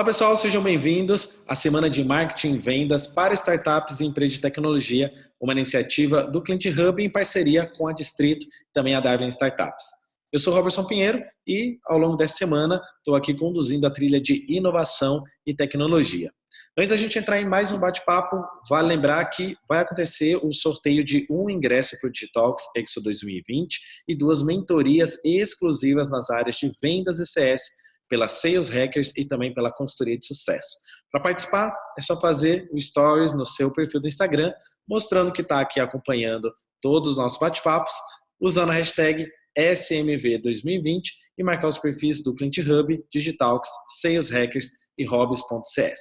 Olá pessoal, sejam bem-vindos à Semana de Marketing e Vendas para Startups e Empresas de Tecnologia, uma iniciativa do Client Hub em parceria com a Distrito e também a Darwin Startups. Eu sou Robertson Pinheiro e ao longo dessa semana estou aqui conduzindo a trilha de inovação e tecnologia. Antes da gente entrar em mais um bate-papo, vale lembrar que vai acontecer o sorteio de um ingresso para o Digitalks Expo 2020 e 2 mentorias exclusivas nas áreas de vendas e CS pela Sales Hackers e também pela consultoria de sucesso. Para participar, é só fazer o stories no seu perfil do Instagram, mostrando que está aqui acompanhando todos os nossos bate-papos, usando a hashtag SMV2020 e marcar os perfis do Client Hub, Digitalks, Sales Hackers e Hobbies.cs.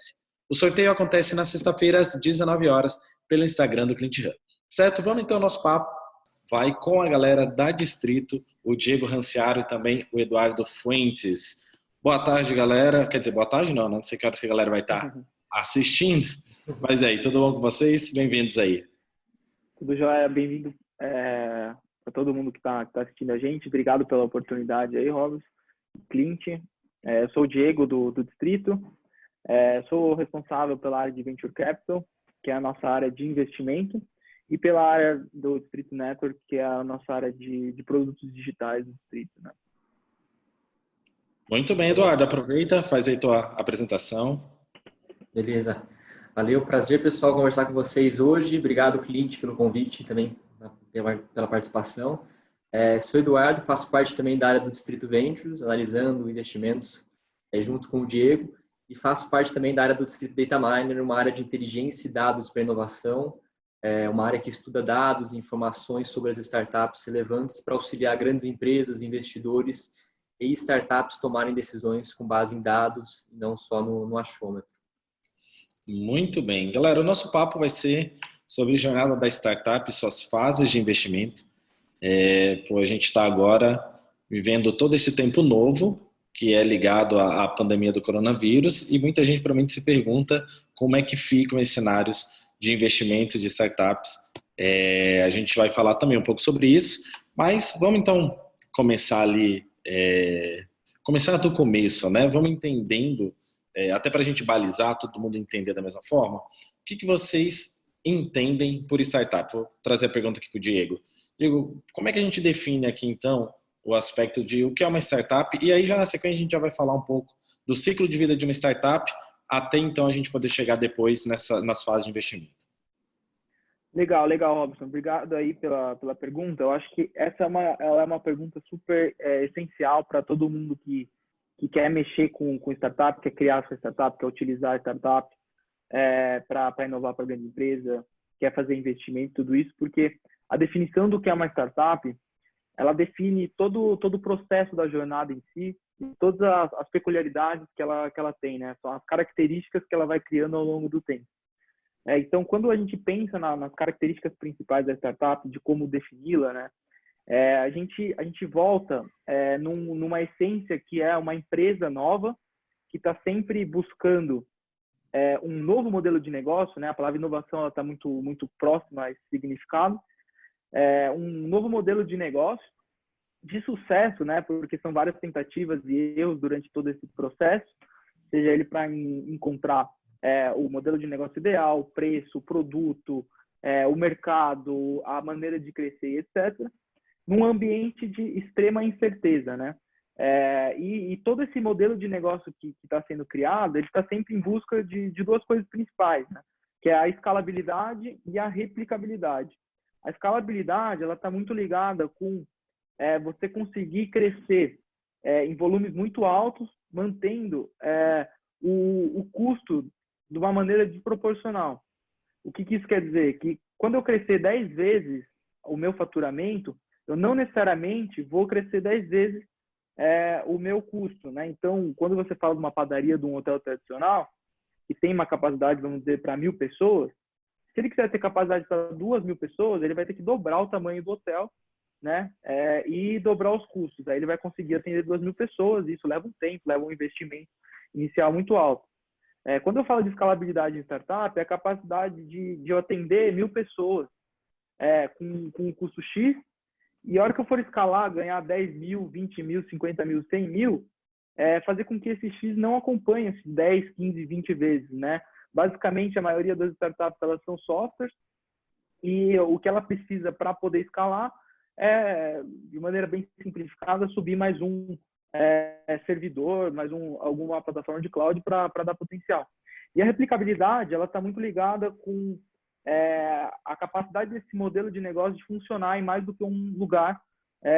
O sorteio acontece na sexta-feira às 19 horas pelo Instagram do Client Hub. Certo? Vamos então ao nosso papo. Vai com a galera da Distrito, o Diego Ranciaro e também o Eduardo Fuentes. Boa tarde, galera. Quer dizer, boa tarde não sei que horas que a galera vai estar assistindo. Mas aí, tudo bom com vocês? Bem-vindos aí. Tudo jóia, bem-vindo para todo mundo que tá assistindo a gente. Obrigado pela oportunidade aí, Robson, Clint. Eu sou o Diego do Distrito. Sou responsável pela área de Venture Capital, que é a nossa área de investimento, e pela área do Distrito Network, que é a nossa área de produtos digitais do Distrito, né? Muito bem, Eduardo. Aproveita, faz aí tua apresentação. Beleza. Valeu, prazer, pessoal, conversar com vocês hoje. Obrigado, Clint, pelo convite e também pela participação. Sou Eduardo, faço parte também da área do Distrito Ventures, analisando investimentos junto com o Diego, e faço parte também da área do Distrito Data Miner, uma área de inteligência e dados para inovação, uma área que estuda dados e informações sobre as startups relevantes para auxiliar grandes empresas, investidores e startups tomarem decisões com base em dados e não só no achômetro. Muito bem. Galera, o nosso papo vai ser sobre a jornada da startup e suas fases de investimento. A gente está agora vivendo todo esse tempo novo, que é ligado à pandemia do coronavírus, e muita gente provavelmente se pergunta como é que ficam esses cenários de investimento de startups. A gente vai falar também um pouco sobre isso, mas vamos então começar ali, começar do começo, né? Vamos entendendo, até para a gente balizar, todo mundo entender da mesma forma, o que vocês entendem por startup? Vou trazer a pergunta aqui para o Diego. Diego, como é que a gente define aqui então o aspecto de o que é uma startup? E aí já na sequência a gente já vai falar um pouco do ciclo de vida de uma startup, até então a gente poder chegar depois nas fases de investimento. Legal, Robson. Obrigado aí pela pergunta. Eu acho que ela é uma pergunta super essencial para todo mundo que quer mexer com startup, quer criar sua startup, quer utilizar a startup para inovar para a grande empresa, quer fazer investimento, tudo isso, porque a definição do que é uma startup, ela define todo o processo da jornada em si, e todas as peculiaridades que ela tem, né? São as características que ela vai criando ao longo do tempo. Então, quando a gente pensa nas características principais da startup, de como defini-la, né? A gente volta numa essência que é uma empresa nova que está sempre buscando um novo modelo de negócio, né? A palavra inovação está muito próxima a esse significado. Um novo modelo de negócio de sucesso, né? Porque são várias tentativas e erros durante todo esse processo, seja ele para encontrar o modelo de negócio ideal, o preço, o produto, o mercado, a maneira de crescer, etc., num ambiente de extrema incerteza, né? E todo esse modelo de negócio que está sendo criado, ele está sempre em busca de duas coisas principais, né? Que é a escalabilidade e a replicabilidade. A escalabilidade, ela está muito ligada com você conseguir crescer em volumes muito altos, mantendo o custo de uma maneira desproporcional. O que isso quer dizer? Que quando eu crescer 10 vezes o meu faturamento, eu não necessariamente vou crescer 10 vezes o meu custo, né? Então, quando você fala de uma padaria, de um hotel tradicional, que tem uma capacidade, vamos dizer, para 1.000 pessoas, se ele quiser ter capacidade para 2.000 pessoas, ele vai ter que dobrar o tamanho do hotel, né? E dobrar os custos. Aí ele vai conseguir atender 2.000 pessoas, e isso leva um tempo, leva um investimento inicial muito alto. Quando eu falo de escalabilidade em startup, é a capacidade de eu atender 1.000 pessoas com um custo X, e a hora que eu for escalar, ganhar 10 mil, 20 mil, 50 mil, 100 mil, fazer com que esse X não acompanhe esses 10, 15, 20 vezes, né? Basicamente, a maioria das startups, elas são softwares, e o que ela precisa para poder escalar é, de maneira bem simplificada, subir mais um servidor, mais alguma plataforma de cloud para dar potencial. E a replicabilidade, ela está muito ligada com a capacidade desse modelo de negócio de funcionar em mais do que um lugar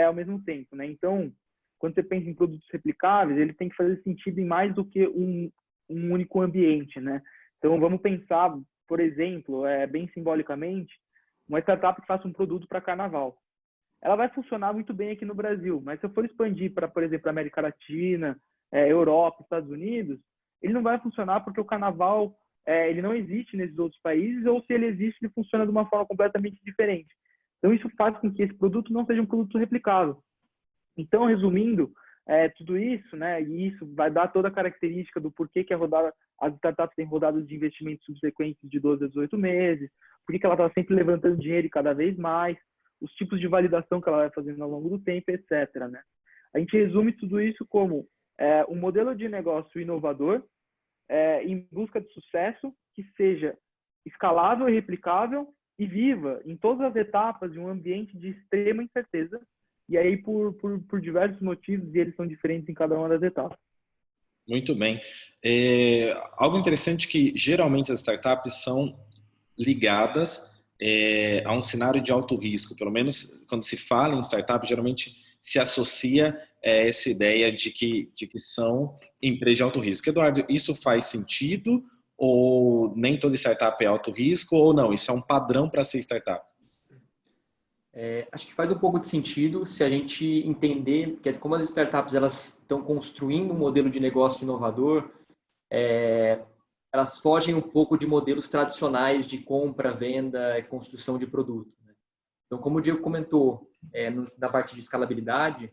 ao mesmo tempo, né? Então, quando você pensa em produtos replicáveis, ele tem que fazer sentido em mais do que um único ambiente, né? Então, vamos pensar, por exemplo, bem simbolicamente, uma startup que faça um produto para carnaval. Ela vai funcionar muito bem aqui no Brasil, mas se eu for expandir para, por exemplo, América Latina, Europa, Estados Unidos, ele não vai funcionar porque o carnaval ele não existe nesses outros países, ou se ele existe, ele funciona de uma forma completamente diferente. Então, isso faz com que esse produto não seja um produto replicável. Então, resumindo, tudo isso, né, e isso vai dar toda a característica do porquê que as startups têm rodadas de investimentos subsequentes de 12 a 18 meses, por que ela está sempre levantando dinheiro e cada vez mais, os tipos de validação que ela vai fazendo ao longo do tempo, etc. Né? A gente resume tudo isso como um modelo de negócio inovador, em busca de sucesso, que seja escalável e replicável e viva em todas as etapas de um ambiente de extrema incerteza, e aí por diversos motivos, e eles são diferentes em cada uma das etapas. Muito bem. Algo interessante que geralmente as startups são ligadas a um cenário de alto risco. Pelo menos quando se fala em startup, geralmente se associa essa ideia de que são empresas de alto risco. Eduardo, isso faz sentido? Ou nem toda startup é alto risco? Ou não, isso é um padrão para ser startup? Acho que faz um pouco de sentido se a gente entender que como as startups elas estão construindo um modelo de negócio inovador, elas fogem um pouco de modelos tradicionais de compra, venda e construção de produto. Né? Então, como o Diego comentou, na parte de escalabilidade,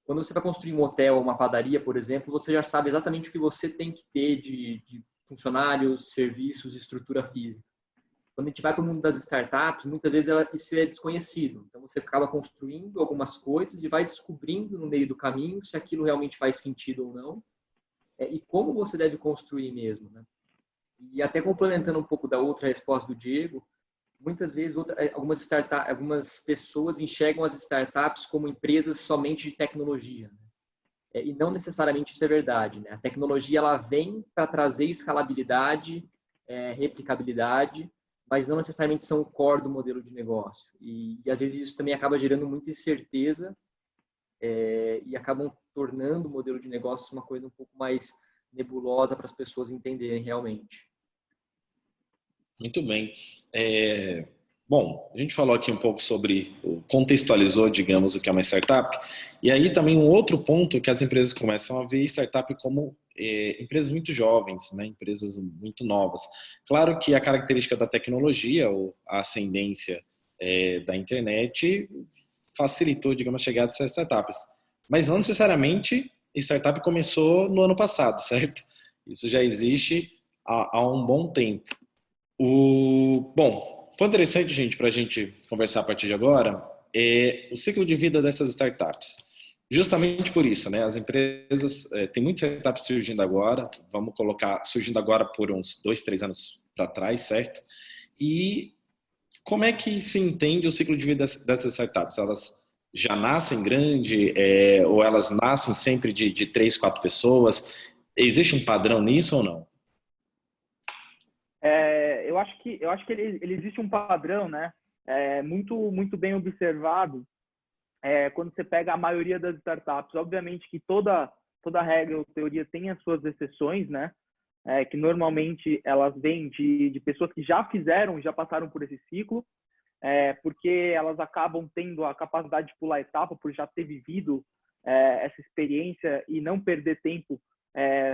quando você vai construir um hotel ou uma padaria, por exemplo, você já sabe exatamente o que você tem que ter de funcionários, serviços, estrutura física. Quando a gente vai para o mundo das startups, muitas vezes isso é desconhecido. Então, você acaba construindo algumas coisas e vai descobrindo no meio do caminho se aquilo realmente faz sentido ou não. E como você deve construir mesmo. Né? E até complementando um pouco da outra resposta do Diego, muitas vezes algumas pessoas enxergam as startups como empresas somente de tecnologia. Né? E não necessariamente isso é verdade. Né? A tecnologia ela vem para trazer escalabilidade, replicabilidade, mas não necessariamente são o core do modelo de negócio. E às vezes isso também acaba gerando muita incerteza e acabam tornando o modelo de negócio uma coisa um pouco mais nebulosa para as pessoas entenderem realmente. Muito bem. Bom, a gente falou aqui um pouco sobre, contextualizou, digamos, o que é uma startup, e aí também um outro ponto que as empresas começam a ver startup como empresas muito jovens, né? Empresas muito novas. Claro que a característica da tecnologia, ou a ascendência da internet, facilitou, digamos, a chegada dessas startups. Mas não necessariamente startup começou no ano passado, certo? Isso já existe há um bom tempo. Bom, ponto interessante, gente, para a gente conversar a partir de agora é o ciclo de vida dessas startups. Justamente por isso, né? As empresas, tem muitas startups surgindo agora, vamos colocar, surgindo agora por uns 2, 3 anos para trás, certo? E como é que se entende o ciclo de vida dessas startups? Elas já nascem grande, ou elas nascem sempre de 3, 4 pessoas? Existe um padrão nisso ou não? Eu acho que ele existe um padrão, né? Muito bem observado quando você pega a maioria das startups. Obviamente que toda regra ou teoria tem as suas exceções, né? Que normalmente elas vêm de pessoas que já passaram por esse ciclo, porque elas acabam tendo a capacidade de pular etapa por já ter vivido essa experiência e não perder tempo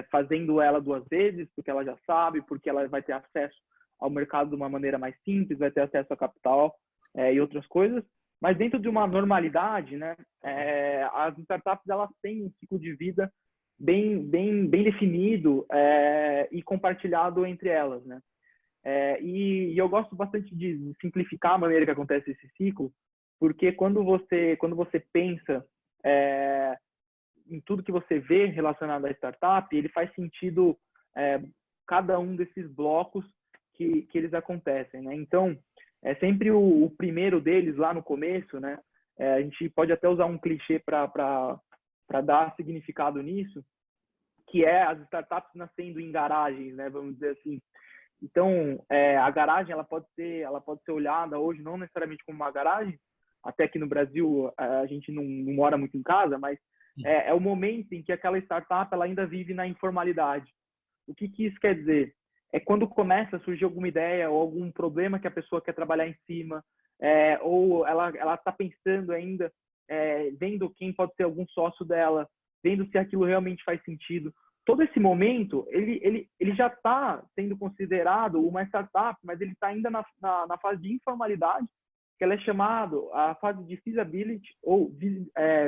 fazendo ela 2 vezes, porque ela já sabe, porque ela vai ter acesso ao mercado de uma maneira mais simples, vai ter acesso a capital e outras coisas. Mas dentro de uma normalidade, né, as startups elas têm um ciclo de vida bem definido e compartilhado entre elas, né? E eu gosto bastante de simplificar a maneira que acontece esse ciclo, porque quando você pensa em tudo que você vê relacionado à startup, ele faz sentido cada um desses blocos que eles acontecem, né? Então, é sempre o primeiro deles lá no começo, né? A gente pode até usar um clichê para dar significado nisso, que é as startups nascendo em garagens, né? Vamos dizer assim. Então, a garagem ela pode ser olhada hoje não necessariamente como uma garagem, até que no Brasil a gente não mora muito em casa, mas é o momento em que aquela startup ela ainda vive na informalidade. O que isso quer dizer? É quando começa a surgir alguma ideia ou algum problema que a pessoa quer trabalhar em cima, ou ela está pensando ainda, vendo quem pode ser algum sócio dela, vendo se aquilo realmente faz sentido. Todo esse momento, ele já está sendo considerado uma startup, mas ele está ainda na fase de informalidade, que ela é chamada a fase de feasibility ou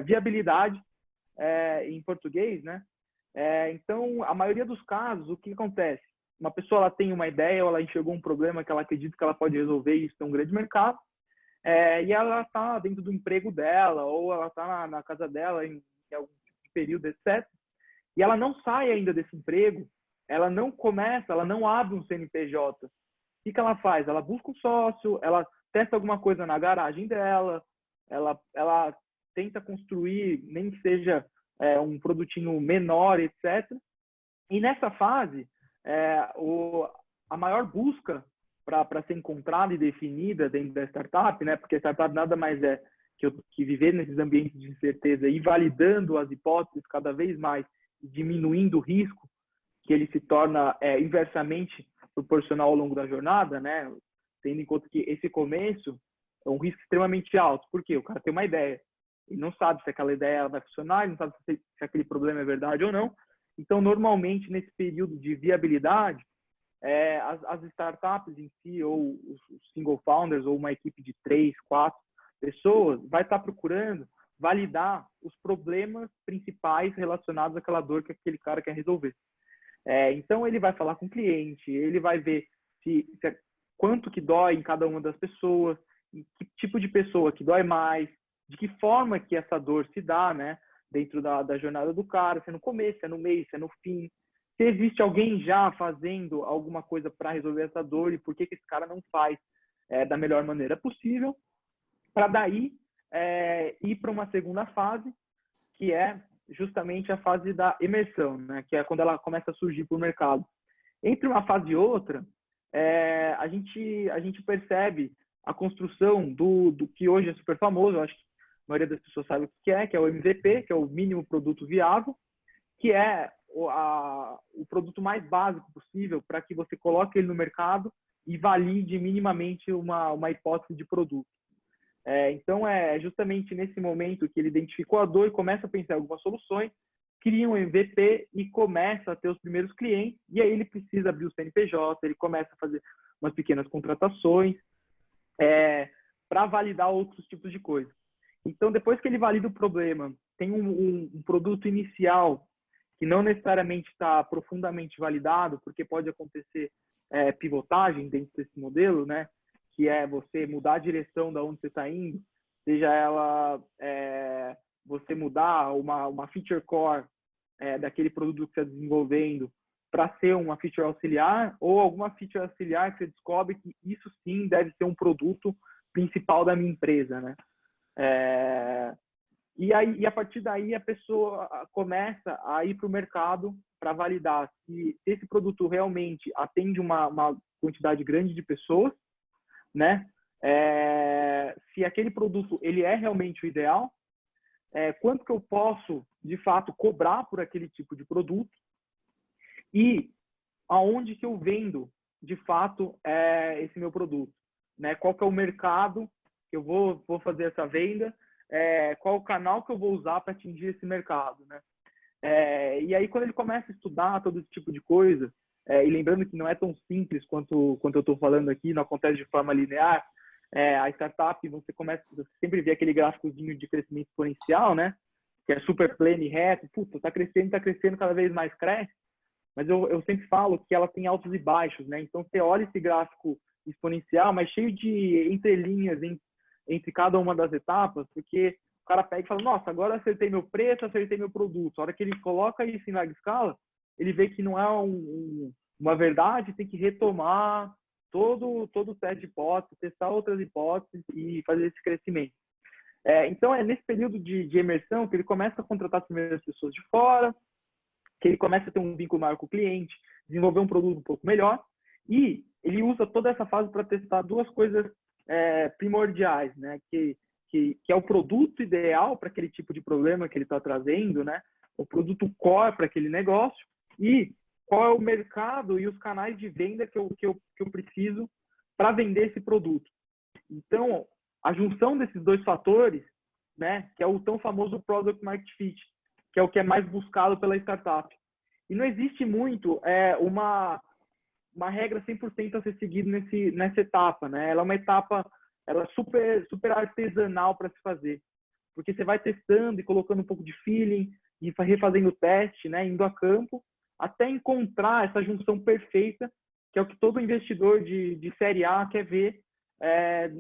viabilidade em português, né? Então, a maioria dos casos, o que acontece? Uma pessoa ela tem uma ideia, ou ela enxergou um problema que ela acredita que ela pode resolver, e isso tem um grande mercado, e ela está dentro do emprego dela, ou ela está na casa dela em algum período, etc. E ela não sai ainda desse emprego, ela não abre um CNPJ. O que ela faz? Ela busca um sócio, ela testa alguma coisa na garagem dela, ela tenta construir, nem que seja um produtinho menor, etc. E nessa fase, a maior busca para ser encontrada e definida dentro da startup, né? Porque a startup nada mais é que viver nesses ambientes de incerteza e validando as hipóteses cada vez mais, diminuindo o risco, que ele se torna inversamente proporcional ao longo da jornada, né? Tendo em conta que esse começo é um risco extremamente alto. Por quê? O cara tem uma ideia e não sabe se aquela ideia vai funcionar, ele não sabe se aquele problema é verdade ou não. Então, normalmente, nesse período de viabilidade, as startups em si, ou os single founders, ou uma equipe de 3, 4 pessoas, vai estar procurando validar os problemas principais relacionados àquela dor que aquele cara quer resolver. Então, ele vai falar com o cliente, ele vai ver quanto que dói em cada uma das pessoas, que tipo de pessoa que dói mais, de que forma que essa dor se dá, né? Dentro da jornada do cara, se é no começo, se é no meio, se é no fim. Se existe alguém já fazendo alguma coisa para resolver essa dor e por que esse cara não faz da melhor maneira possível, para daí ir para uma segunda fase, que é justamente a fase da imersão, né? Que é quando ela começa a surgir para o mercado. Entre uma fase e outra, a gente percebe a construção do que hoje é super famoso, eu acho que a maioria das pessoas sabe o que é o MVP, que é o mínimo produto viável, que é o produto mais básico possível para que você coloque ele no mercado e valide minimamente uma hipótese de produto. Então, é justamente nesse momento que ele identificou a dor e começa a pensar em algumas soluções, cria um MVP e começa a ter os primeiros clientes, e aí ele precisa abrir o CNPJ, ele começa a fazer umas pequenas contratações para validar outros tipos de coisa. Então, depois que ele valida o problema, tem um produto inicial que não necessariamente está profundamente validado, porque pode acontecer pivotagem dentro desse modelo, né? Que é você mudar a direção da onde você está indo, seja ela você mudar uma feature core daquele produto que você está desenvolvendo para ser uma feature auxiliar, ou alguma feature auxiliar que você descobre que isso sim deve ser um produto principal da minha empresa, né? E a partir daí a pessoa começa a ir para o mercado para validar se esse produto realmente atende uma quantidade grande de pessoas, né? Se aquele produto ele é realmente o ideal, quanto que eu posso de fato cobrar por aquele tipo de produto e aonde que eu vendo de fato esse meu produto, né? Qual que é o mercado que eu vou fazer essa venda, qual o canal que eu vou usar para atingir esse mercado, né? E aí quando ele começa a estudar todo esse tipo de coisa, e lembrando que não é tão simples quanto eu estou falando aqui, não acontece de forma linear, a startup, você sempre vê aquele gráficozinho de crescimento exponencial, né? Que é super plano e reto, puta, tá crescendo, cada vez mais cresce, mas eu sempre falo que ela tem altos e baixos, né? Então você olha esse gráfico exponencial, mas cheio de entrelinhas entre cada uma das etapas, porque cara pega e fala, nossa, agora acertei meu preço, acertei meu produto. A hora que ele coloca isso em larga escala, ele vê que não é uma verdade, tem que retomar todo o teste de hipótese, testar outras hipóteses e fazer esse crescimento. Então, é nesse período de imersão que ele começa a contratar as primeiras pessoas de fora, que ele começa a ter um vínculo maior com o cliente, desenvolver um produto um pouco melhor, e ele usa toda essa fase para testar duas coisas primordiais, né? Que é o produto ideal para aquele tipo de problema que ele está trazendo, né? O produto core para aquele negócio e qual é o mercado e os canais de venda que eu preciso para vender esse produto. Então, a junção desses dois fatores, né, que é o tão famoso Product Market Fit, que é o que é mais buscado pela startup. E não existe muito uma regra 100% a ser seguida nessa etapa, né? Ela é uma etapa super artesanal para se fazer, porque você vai testando e colocando um pouco de feeling e refazendo o teste, né, indo a campo, até encontrar essa junção perfeita, que é o que todo investidor de série A quer ver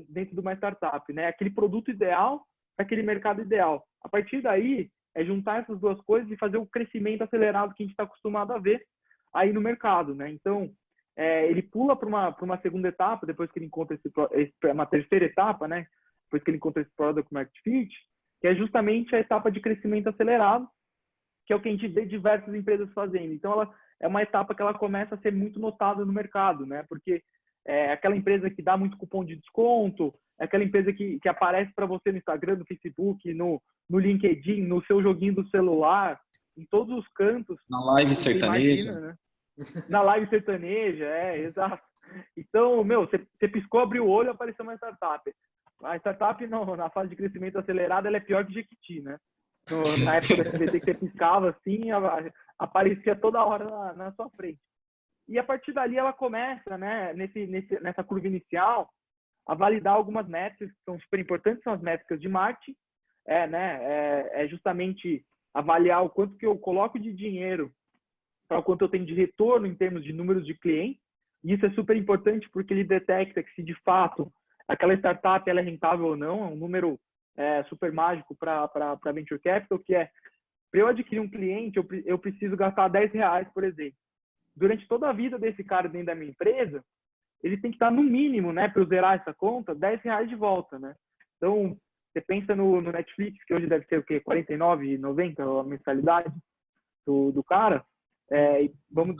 dentro de uma startup, né? Aquele produto ideal para aquele mercado ideal. A partir daí, é juntar essas duas coisas e fazer o crescimento acelerado que a gente está acostumado a ver aí no mercado, né? Então, ele pula para uma segunda etapa, depois que ele encontra uma terceira etapa, né? Depois que ele encontra esse Product Market Fit, que é justamente a etapa de crescimento acelerado, que é o que a gente vê diversas empresas fazendo. Então, ela é uma etapa que ela começa a ser muito notada no mercado, né? Porque é aquela empresa que dá muito cupom de desconto, é aquela empresa que aparece para você no Instagram, no Facebook, no LinkedIn, no seu joguinho do celular, em todos os cantos. Na live sertaneja. Imagina, né? Na live sertaneja, exato. Então, você piscou, abriu o olho, apareceu uma startup. A startup, na fase de crescimento acelerado, ela é pior que Jequiti, né? Na época da SBT que você piscava assim, aparecia toda hora na sua frente. E a partir dali ela começa, né, nessa curva inicial, a validar algumas métricas que são super importantes, são as métricas de marketing, justamente avaliar o quanto que eu coloco de dinheiro para o quanto eu tenho de retorno em termos de números de clientes. E isso é super importante porque ele detecta que se de fato aquela startup ela é rentável ou não, é um número super mágico para Venture Capital, que é, para eu adquirir um cliente, eu preciso gastar R$10, por exemplo. Durante toda a vida desse cara dentro da minha empresa, ele tem que estar no mínimo, né, para eu zerar essa conta, R$10 de volta, né? Então, você pensa no Netflix, que hoje deve ser o quê? R$49,90 a mensalidade do cara. Vamos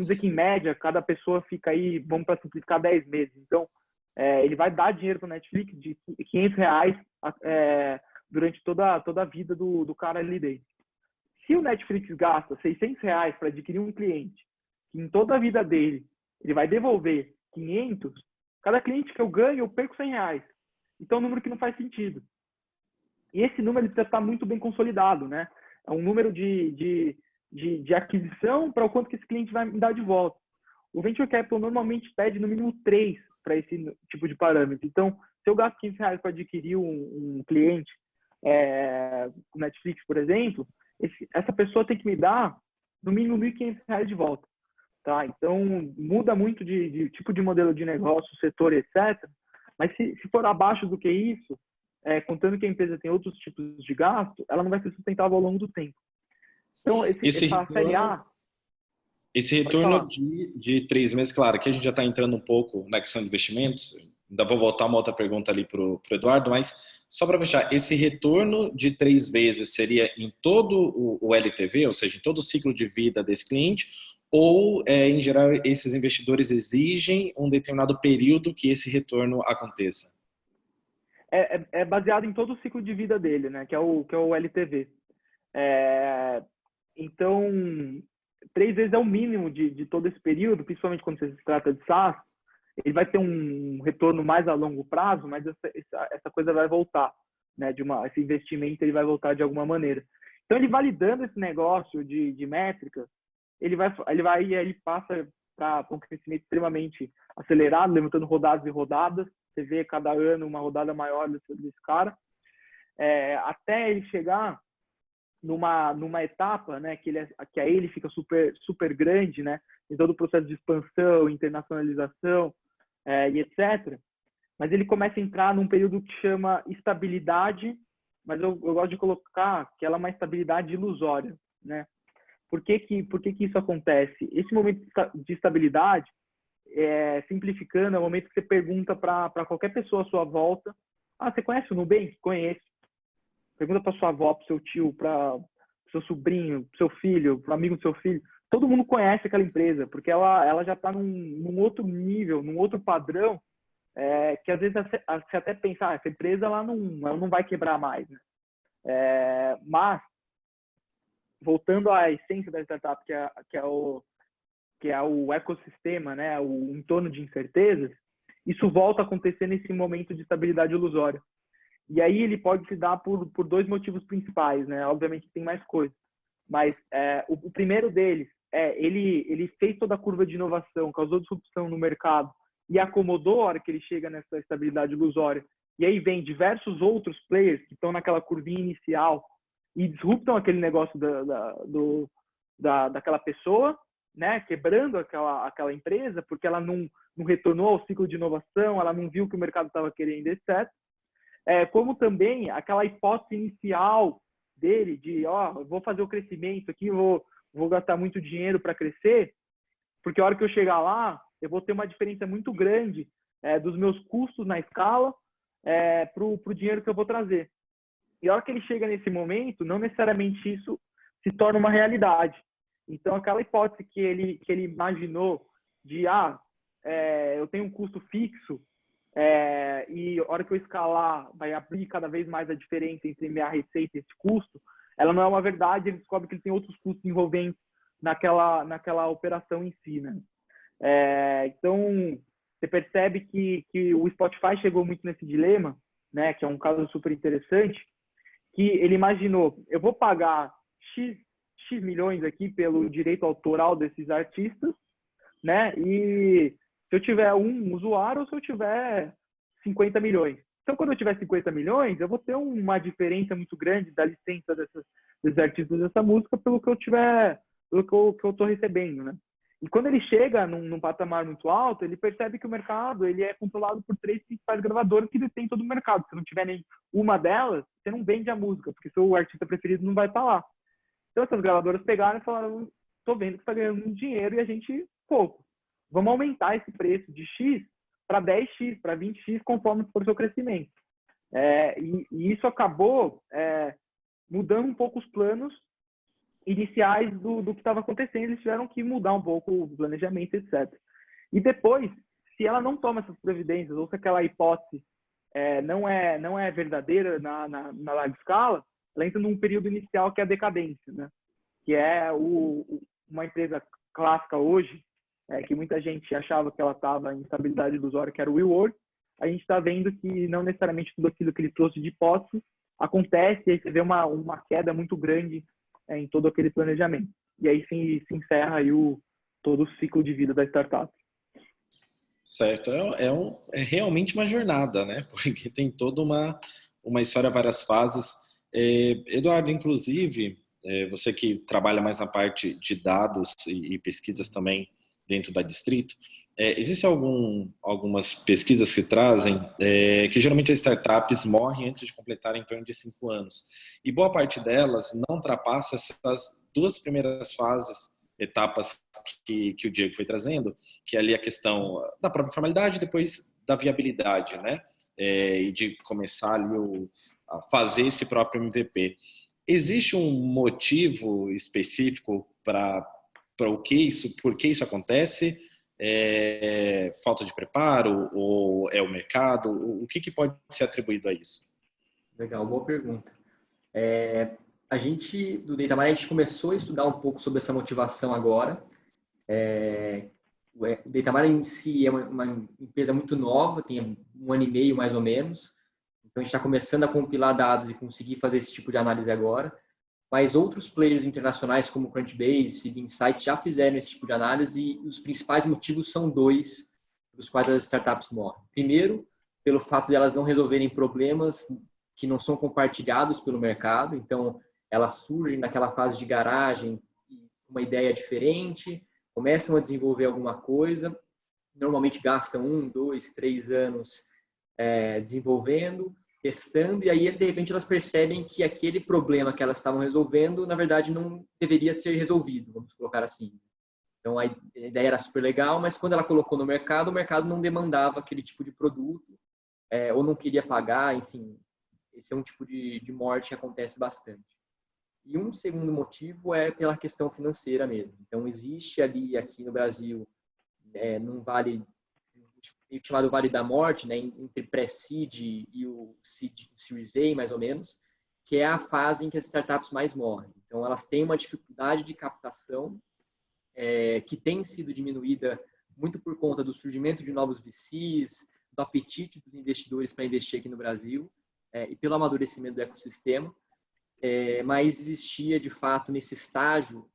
dizer que em média cada pessoa fica aí, vamos para simplificar, 10 meses. Então, ele vai dar dinheiro para o Netflix de R$500 durante toda a vida do cara ali dentro. Se o Netflix gasta R$600 para adquirir um cliente, que em toda a vida dele ele vai devolver 500, cada cliente que eu ganho, eu perco R$100. Então, é um número que não faz sentido. E esse número ele precisa estar muito bem consolidado, né? É um número de aquisição para o quanto que esse cliente vai me dar de volta. O Venture Capital normalmente pede no mínimo 3 para esse tipo de parâmetro. Então, se eu gasto R$500 para adquirir um cliente, o Netflix, por exemplo, essa pessoa tem que me dar no mínimo R$1.500 de volta. Tá? Então, muda muito de tipo de modelo de negócio, setor, etc. Mas se for abaixo do que isso, contando que a empresa tem outros tipos de gasto, ela não vai ser sustentável ao longo do tempo. Então, esse retorno de 3 meses, claro, que a gente já está entrando um pouco na questão de investimentos, ainda vou voltar uma outra pergunta ali para o Eduardo, mas só para fechar, esse retorno de 3 vezes seria em todo o LTV, ou seja, em todo o ciclo de vida desse cliente, ou, em geral, esses investidores exigem um determinado período que esse retorno aconteça? É baseado em todo o ciclo de vida dele, né? Que é o LTV. Então, 3 vezes é o mínimo de todo esse período, principalmente quando se trata de SaaS. Ele vai ter um retorno mais a longo prazo, mas essa coisa vai voltar, né? Esse investimento ele vai voltar de alguma maneira. Então, ele validando esse negócio de métricas, ele passa para um crescimento extremamente acelerado, levantando rodadas e rodadas. Você vê cada ano uma rodada maior desse cara, até ele chegar numa etapa, né, que aí ele fica super grande, né, em todo o processo de expansão, internacionalização, e etc. mas ele começa a entrar num período que chama estabilidade, mas eu gosto de colocar que ela é uma estabilidade ilusória, né? Por que que isso acontece? Esse momento de estabilidade, simplificando, é o momento que você pergunta para qualquer pessoa à sua volta: ah, você conhece o Nubank? Conheço. Pergunta para sua avó, para seu tio, para seu sobrinho, pro seu filho, para o amigo do seu filho. Todo mundo conhece aquela empresa, porque ela já está num outro nível, num outro padrão, que às vezes você até pensa, essa empresa ela não vai quebrar mais, né? Mas, voltando à essência da startup, que é o ecossistema, né, o entorno de incertezas, isso volta a acontecer nesse momento de estabilidade ilusória. E aí ele pode se dar por dois motivos principais, né? Obviamente tem mais coisas, mas o primeiro deles ele fez toda a curva de inovação, causou disrupção no mercado e acomodou a hora que ele chega nessa estabilidade ilusória. E aí vem diversos outros players que estão naquela curvinha inicial e disruptam aquele negócio daquela pessoa, né? Quebrando aquela empresa, porque ela não retornou ao ciclo de inovação, ela não viu o que o mercado estava querendo, etc. Como também aquela hipótese inicial dele de, vou fazer o crescimento aqui, vou gastar muito dinheiro para crescer, porque a hora que eu chegar lá, eu vou ter uma diferença muito grande dos meus custos na escala para o dinheiro que eu vou trazer. E a hora que ele chega nesse momento, não necessariamente isso se torna uma realidade. Então, aquela hipótese que ele imaginou de, eu tenho um custo fixo, e a hora que eu escalar vai abrir cada vez mais a diferença entre minha receita e esse custo, ela não é uma verdade. Ele descobre que ele tem outros custos envolventes naquela operação em si, né? Então, você percebe que o Spotify chegou muito nesse dilema, né, que é um caso super interessante, que ele imaginou, eu vou pagar X milhões aqui pelo direito autoral desses artistas, né, e se eu tiver um usuário ou se eu tiver 50 milhões. Então, quando eu tiver 50 milhões, eu vou ter uma diferença muito grande da licença desses artistas dessa música pelo que eu estou recebendo, né? E quando ele chega num patamar muito alto, ele percebe que o mercado ele é controlado por 3 principais gravadoras que detêm todo o mercado. Se não tiver nenhuma delas, você não vende a música, porque seu artista preferido não vai estar lá. Então, essas gravadoras pegaram e falaram: estou vendo que está ganhando muito dinheiro e a gente pouco. Vamos aumentar esse preço de X para 10X, para 20X, conforme for o seu crescimento. E isso acabou mudando um pouco os planos iniciais do que estava acontecendo. Eles tiveram que mudar um pouco o planejamento, etc. E depois, se ela não toma essas providências, ou se aquela hipótese não é verdadeira na larga escala, ela entra num período inicial que é a decadência, né? Que é uma empresa clássica hoje, que muita gente achava que ela estava em estabilidade ilusória, que era o WeWork. A gente está vendo que não necessariamente tudo aquilo que ele trouxe de hipótese acontece, e aí você vê uma queda muito grande em todo aquele planejamento. E aí se encerra aí todo o ciclo de vida da startup. Certo, é realmente uma jornada, né? Porque tem toda uma história, várias fases. Eduardo, inclusive, você que trabalha mais na parte de dados e pesquisas também dentro da Distrito, existem algumas pesquisas que trazem que geralmente as startups morrem antes de completar em torno de 5 anos. E boa parte delas não ultrapassa essas 2 primeiras etapas que o Diego foi trazendo, que é ali a questão da própria formalidade, depois da viabilidade, né? E de começar ali a fazer esse próprio MVP. Existe um motivo específico por que isso acontece? Falta de preparo ou é o mercado? O que pode ser atribuído a isso? Legal, boa pergunta. A gente, do Datamar, a gente começou a estudar um pouco sobre essa motivação agora. O Datamar em si é uma empresa muito nova, tem 1 ano e meio mais ou menos. Então, a gente está começando a compilar dados e conseguir fazer esse tipo de análise agora. Mas outros players internacionais, como Crunchbase e Insights, já fizeram esse tipo de análise e os principais motivos são 2 dos quais as startups morrem. Primeiro, pelo fato de elas não resolverem problemas que não são compartilhados pelo mercado. Então, elas surgem naquela fase de garagem, uma ideia diferente, começam a desenvolver alguma coisa, normalmente gastam 1, 2, 3 anos desenvolvendo, testando, e aí, de repente, elas percebem que aquele problema que elas estavam resolvendo, na verdade, não deveria ser resolvido, vamos colocar assim. Então, a ideia era super legal, mas quando ela colocou no mercado, o mercado não demandava aquele tipo de produto, ou não queria pagar, enfim. Esse é um tipo de morte que acontece bastante. E um segundo motivo é pela questão financeira mesmo. Então, existe ali, aqui no Brasil, num vale chamado Vale da Morte, né, entre pré-seed e o Series A, mais ou menos, que é a fase em que as startups mais morrem. Então, elas têm uma dificuldade de captação que tem sido diminuída muito por conta do surgimento de novos VCs, do apetite dos investidores para investir aqui no Brasil e pelo amadurecimento do ecossistema. Mas existia, de fato, nesse estágio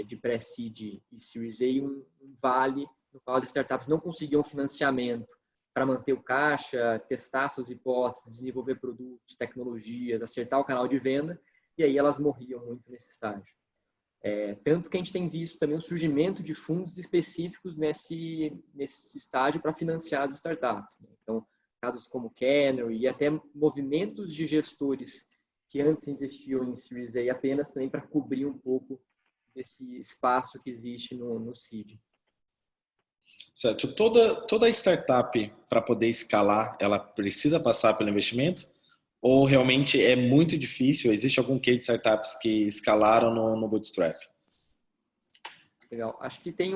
de pré-seed e Series A, um vale no qual as startups não conseguiam financiamento para manter o caixa, testar suas hipóteses, desenvolver produtos, tecnologias, acertar o canal de venda, e aí elas morriam muito nesse estágio. Tanto que a gente tem visto também o surgimento de fundos específicos nesse estágio para financiar as startups, né? Então, casos como Canary e até movimentos de gestores que antes investiam em Series A apenas também para cobrir um pouco desse espaço que existe no seed. Certo. Toda startup, para poder escalar, ela precisa passar pelo investimento? Ou realmente é muito difícil? Existe algum case de startups que escalaram no Bootstrap? Legal. Acho que tem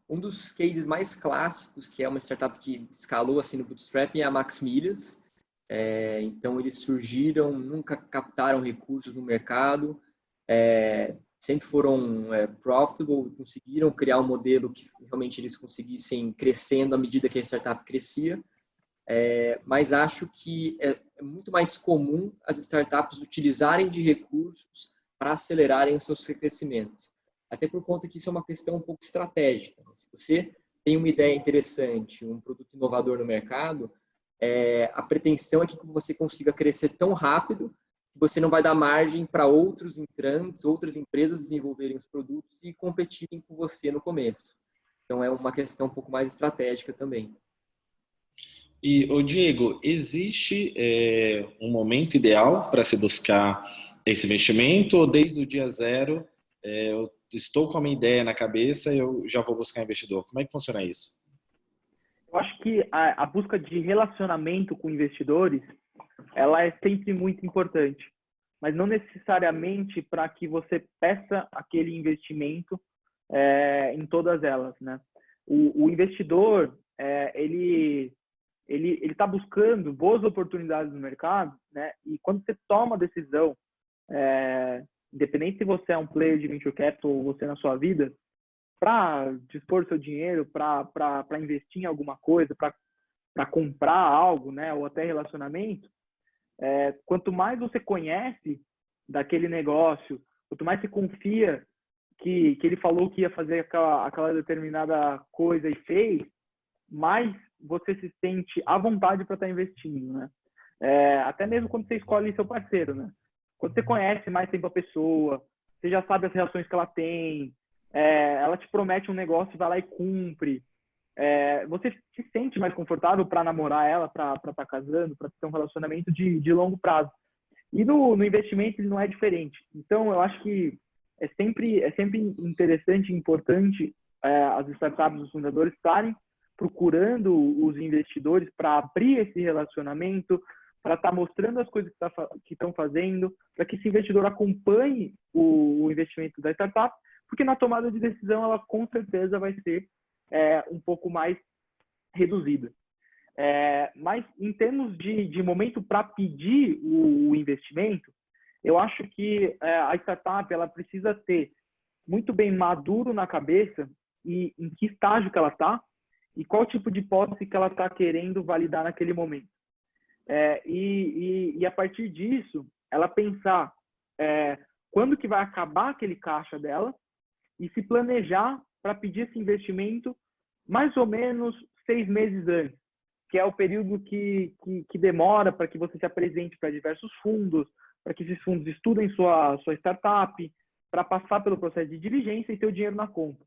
um dos cases mais clássicos, que é uma startup que escalou assim no Bootstrap, é a Max Milhas. Então, eles surgiram, nunca captaram recursos no mercado, sempre foram profitable, conseguiram criar um modelo que realmente eles conseguissem crescendo à medida que a startup crescia. Mas acho que é muito mais comum as startups utilizarem de recursos para acelerarem os seus crescimentos. Até por conta que isso é uma questão um pouco estratégica. Se você tem uma ideia interessante, um produto inovador no mercado, a pretensão é que você consiga crescer tão rápido que você não vai dar margem para outros entrantes, outras empresas desenvolverem os produtos e competirem com você no começo. Então, é uma questão um pouco mais estratégica também. E, Diego, existe um momento ideal para se buscar esse investimento ou desde o dia zero eu estou com a minha ideia na cabeça e eu já vou buscar investidor? Como é que funciona isso? Eu acho que a busca de relacionamento com investidores, ela é sempre muito importante, mas não necessariamente para que você peça aquele investimento em todas elas, né? O investidor, ele está buscando boas oportunidades no mercado, né? E quando você toma a decisão, independente se você é um player de venture capital ou você na sua vida, para dispor seu dinheiro, para investir em alguma coisa, para comprar algo, né? Ou até relacionamento, quanto mais você conhece daquele negócio, quanto mais você confia que ele falou que ia fazer aquela determinada coisa e fez, mais você se sente à vontade para estar investindo, né? Até mesmo quando você escolhe seu parceiro, né? Quando você conhece mais tempo a pessoa, você já sabe as reações que ela tem, ela te promete um negócio, vai lá e cumpre. Você se sente mais confortável para namorar ela, para estar casando, para ter um relacionamento de longo prazo. E no investimento ele não é diferente. Então, eu acho que é sempre interessante e importante as startups, os fundadores estarem procurando os investidores para abrir esse relacionamento, para estar mostrando as coisas que estão fazendo, para que esse investidor acompanhe o investimento da startup, porque na tomada de decisão ela com certeza vai ser um pouco mais reduzida. Mas em termos de momento para pedir o investimento, eu acho que a startup ela precisa ter muito bem maduro na cabeça e em que estágio que ela está e qual tipo de hipótese que ela está querendo validar naquele momento. E a partir disso, ela pensar quando que vai acabar aquele caixa dela e se planejar para pedir esse investimento mais ou menos 6 meses antes, que é o período que demora para que você se apresente para diversos fundos, para que esses fundos estudem sua startup, para passar pelo processo de diligência e ter o dinheiro na conta.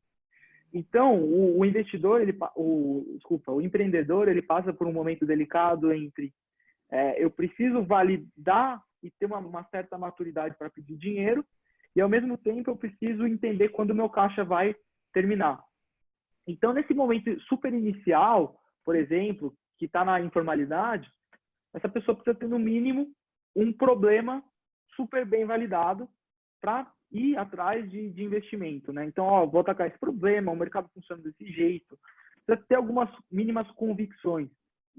Então, o investidor, o empreendedor, ele passa por um momento delicado entre eu preciso validar e ter uma certa maturidade para pedir dinheiro, e ao mesmo tempo eu preciso entender quando o meu caixa vai terminar. Então, nesse momento super inicial, por exemplo, que está na informalidade, essa pessoa precisa ter, no mínimo, um problema super bem validado para ir atrás de investimento, né? Então, vou atacar esse problema, o mercado funciona desse jeito. Precisa ter algumas mínimas convicções.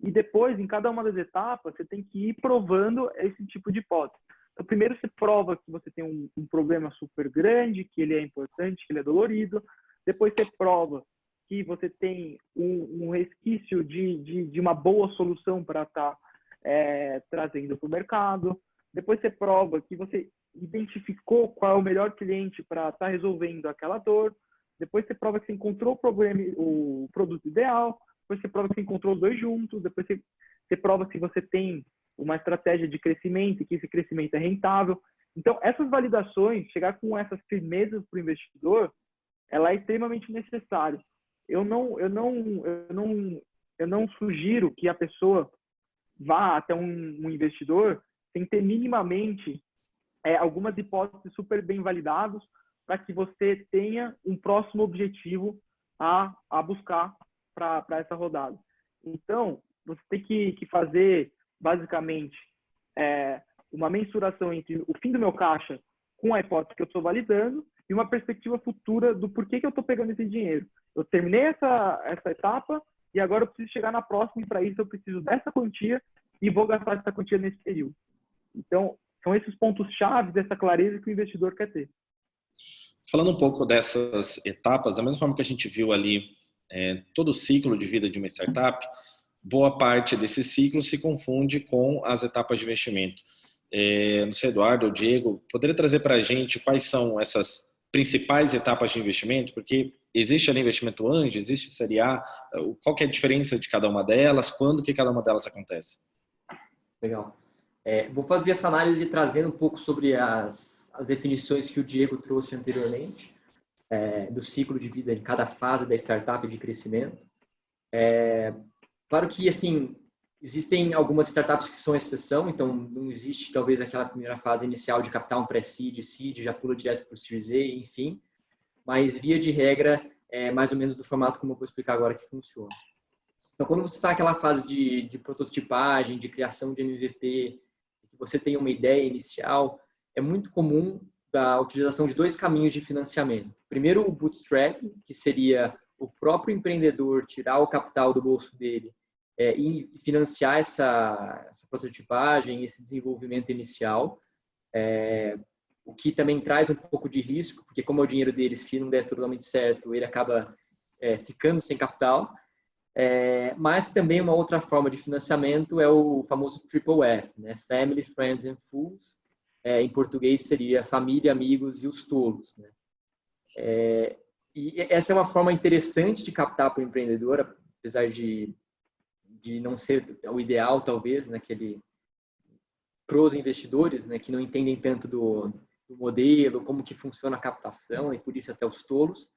E depois, em cada uma das etapas, você tem que ir provando esse tipo de hipótese. Então, primeiro você prova que você tem um problema super grande, que ele é importante, que ele é dolorido. Depois você prova que você tem um resquício de uma boa solução para estar trazendo para o mercado. Depois você prova que você identificou qual é o melhor cliente para estar resolvendo aquela dor. Depois você prova que você encontrou o produto ideal. Depois você prova que você encontrou os dois juntos. Depois você prova se você tem uma estratégia de crescimento e que esse crescimento é rentável. Então, essas validações, chegar com essas firmezas para o investidor, ela é extremamente necessária. Eu não sugiro que a pessoa vá até um investidor sem ter minimamente algumas hipóteses super bem validadas para que você tenha um próximo objetivo a buscar para essa rodada. Então, você tem que fazer, basicamente, uma mensuração entre o fim do meu caixa com a hipótese que eu estou validando e uma perspectiva futura do porquê que eu estou pegando esse dinheiro. Eu terminei essa etapa e agora eu preciso chegar na próxima, e para isso eu preciso dessa quantia e vou gastar essa quantia nesse período. Então, são esses pontos-chave dessa clareza que o investidor quer ter. Falando um pouco dessas etapas, da mesma forma que a gente viu ali todo o ciclo de vida de uma startup, boa parte desse ciclo se confunde com as etapas de investimento. Não sei, Eduardo ou Diego, poderia trazer para a gente quais são essas principais etapas de investimento? Porque existe ali investimento anjo, existe série A, qual que é a diferença de cada uma delas, quando que cada uma delas acontece? Legal. Vou fazer essa análise trazendo um pouco sobre as definições que o Diego trouxe anteriormente, do ciclo de vida de cada fase da startup de crescimento. Claro que, assim, existem algumas startups que são exceção, então não existe talvez aquela primeira fase inicial de capital, um pré-seed, seed, já pula direto para o Series A, enfim. Mas, via de regra, é mais ou menos do formato como eu vou explicar agora que funciona. Então, quando você está naquela fase de prototipagem, de criação de MVP, que você tem uma ideia inicial, é muito comum a utilização de dois caminhos de financiamento. Primeiro, o bootstrap, que seria o próprio empreendedor tirar o capital do bolso dele e financiar essa prototipagem, esse desenvolvimento inicial, o que também traz um pouco de risco, porque como é o dinheiro dele, se não der totalmente certo, ele acaba ficando sem capital. Mas também uma outra forma de financiamento é o famoso Triple F, né? Family, Friends and Fools. Em português seria família, amigos e os tolos, né? E essa é uma forma interessante de captar para o empreendedor, apesar de não ser o ideal, talvez, naquele para os investidores, né, que não entendem tanto do modelo, como que funciona a captação, e por isso até os tolos.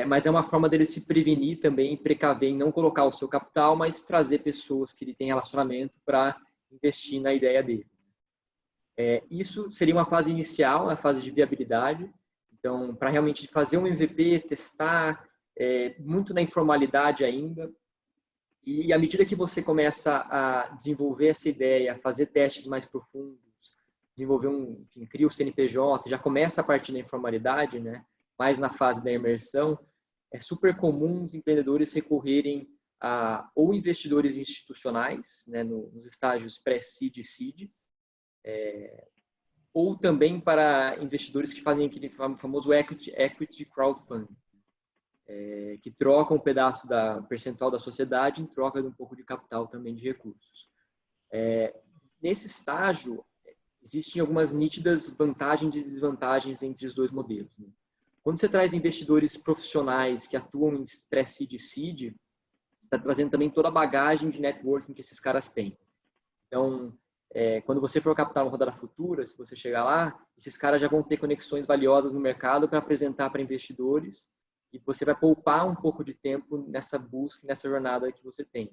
Mas é uma forma dele se prevenir também, precaver em não colocar o seu capital, mas trazer pessoas que ele tem relacionamento para investir na ideia dele. Isso seria uma fase inicial, a fase de viabilidade. Então, para realmente fazer um MVP, testar, muito na informalidade ainda. E à medida que você começa a desenvolver essa ideia, fazer testes mais profundos, desenvolver cria o CNPJ, já começa a partir da informalidade, né? Mais na fase da imersão, é super comum os empreendedores recorrerem a ou investidores institucionais, né, nos estágios pré-seed e seed, ou também para investidores que fazem aquele famoso equity crowdfunding, que trocam um pedaço da percentual da sociedade em troca de um pouco de capital também de recursos. Nesse estágio, existem algumas nítidas vantagens e desvantagens entre os dois modelos, né? Quando você traz investidores profissionais que atuam em pré-seed e seed, você está trazendo também toda a bagagem de networking que esses caras têm. Então, quando você for captar uma rodada futura, se você chegar lá, esses caras já vão ter conexões valiosas no mercado para apresentar para investidores e você vai poupar um pouco de tempo nessa busca, nessa jornada que você tem.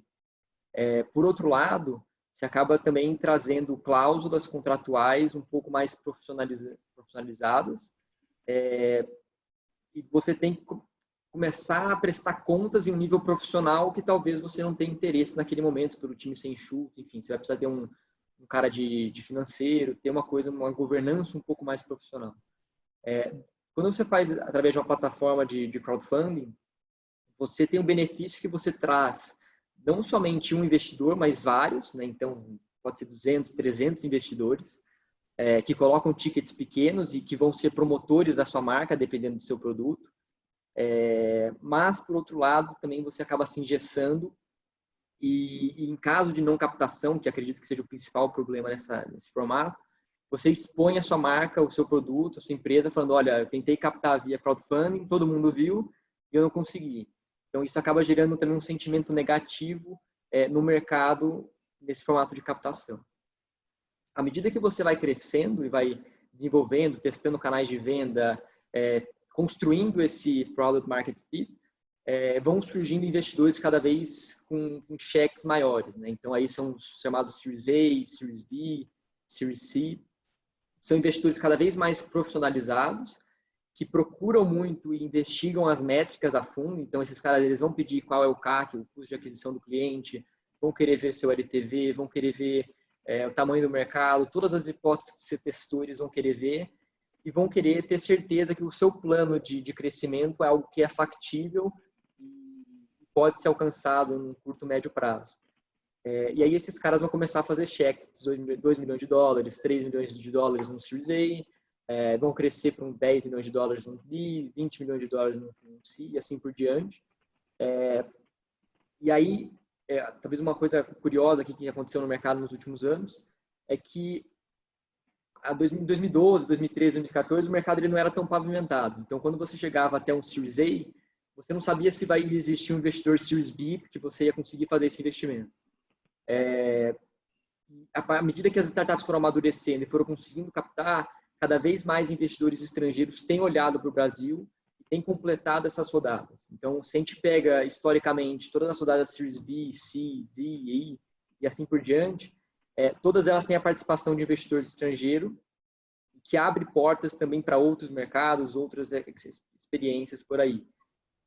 Por outro lado, você acaba também trazendo cláusulas contratuais um pouco mais profissionalizadas, e você tem que começar a prestar contas em um nível profissional que talvez você não tenha interesse naquele momento, pelo time ser enxuto, enfim, você vai precisar ter um cara de financeiro, ter uma governança um pouco mais profissional. Quando você faz através de uma plataforma de crowdfunding, você tem um benefício que você traz não somente um investidor, mas vários, né? Então pode ser 200, 300 investidores que colocam tickets pequenos e que vão ser promotores da sua marca, dependendo do seu produto. Mas, por outro lado, também você acaba se engessando e em caso de não captação, que acredito que seja o principal problema nesse formato, você expõe a sua marca, o seu produto, a sua empresa, falando, olha, eu tentei captar via crowdfunding, todo mundo viu e eu não consegui. Então, isso acaba gerando também um sentimento negativo no mercado nesse formato de captação. À medida que você vai crescendo e vai desenvolvendo, testando canais de venda, construindo esse Product Market Fit, vão surgindo investidores cada vez com cheques maiores, né? Então, aí são os chamados Series A, Series B, Series C. São investidores cada vez mais profissionalizados, que procuram muito e investigam as métricas a fundo. Então, esses caras eles vão pedir qual é o CAC, o custo de aquisição do cliente, vão querer ver seu LTV, vão querer ver o tamanho do mercado, todas as hipóteses que você testou, eles vão querer ver e vão querer ter certeza que o seu plano de crescimento é algo que é factível e pode ser alcançado em um curto, médio prazo. E aí esses caras vão começar a fazer cheques, 2 milhões de dólares, 3 milhões de dólares no Series A, vão crescer para 10 milhões de dólares no B, 20 milhões de dólares no C e assim por diante. E aí, talvez uma coisa curiosa aqui que aconteceu no mercado nos últimos anos é que em 2012, 2013, 2014, o mercado ele não era tão pavimentado. Então, quando você chegava até um Series A, você não sabia se vai existir um investidor Series B, porque você ia conseguir fazer esse investimento. À medida que as startups foram amadurecendo e foram conseguindo captar, cada vez mais investidores estrangeiros têm olhado para o Brasil e têm completado essas rodadas. Então, se a gente pega, historicamente, todas as rodadas Series B, C, D, E e assim por diante, todas elas têm a participação de investidores estrangeiros, que abre portas também para outros mercados, outras experiências por aí.